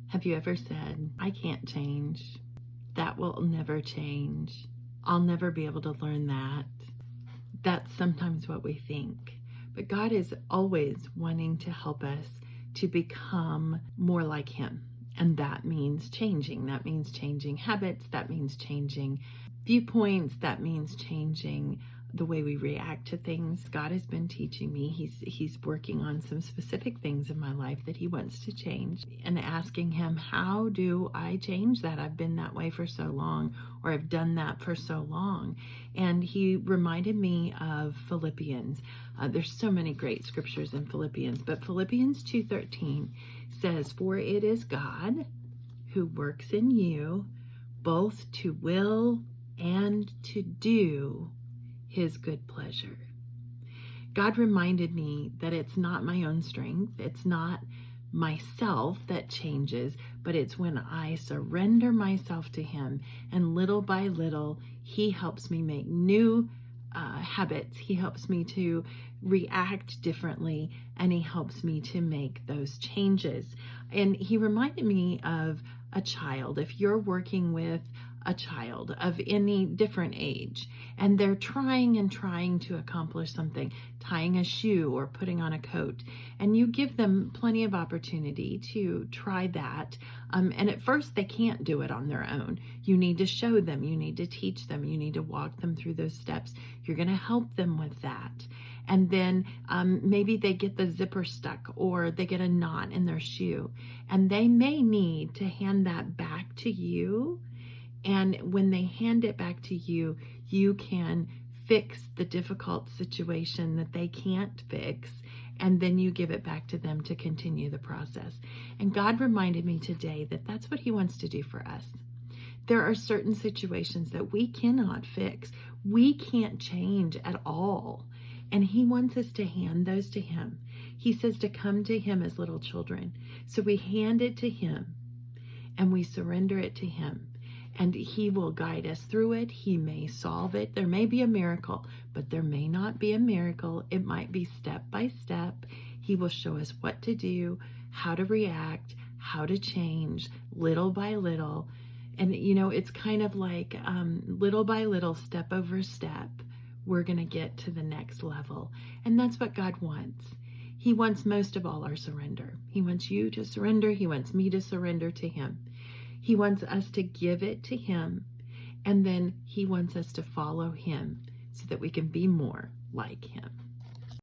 Have you ever said, I can't change? That will never change. I'll never be able to learn that. That's sometimes what we think. But God is always wanting to help us to become more like Him. And that means changing. That means changing habits. That means changing viewpoints. That means changing the way we react to things. God has been teaching me. He's working on some specific things in my life that He wants to change, and asking Him, how do I change that? I've been that way for so long, or I've done that for so long. And He reminded me of Philippians. There's so many great scriptures in Philippians, but Philippians 2:13 says, for it is God who works in you both to will and to do His good pleasure. God reminded me that it's not my own strength, it's not myself that changes, but it's when I surrender myself to Him, and little by little He helps me make new habits. He helps me to react differently, and He helps me to make those changes. And He reminded me of a child. If you're working with a child of any different age, and they're trying to accomplish something, tying a shoe or putting on a coat, and you give them plenty of opportunity to try that, and at first they can't do it on their own. You need to show them, you need to teach them, you need to walk them through those steps. You're going to help them with that. And then maybe they get the zipper stuck, or they get a knot in their shoe, and they may need to hand that back to you. And when they hand it back to you, you can fix the difficult situation that they can't fix, and then you give it back to them to continue the process. And God reminded me today that that's what He wants to do for us. There are certain situations that we cannot fix. We can't change at all. And He wants us to hand those to Him. He says to come to Him as little children. So we hand it to Him, and we surrender it to Him. And He will guide us through it. He may solve it. There may be a miracle, but there may not be a miracle. It might be step by step. He will show us what to do, how to react, how to change, little by little. And, it's kind of like little by little, step over step, we're going to get to the next level. And that's what God wants. He wants most of all our surrender. He wants you to surrender. He wants me to surrender to Him. He wants us to give it to Him, and then He wants us to follow Him so that we can be more like Him.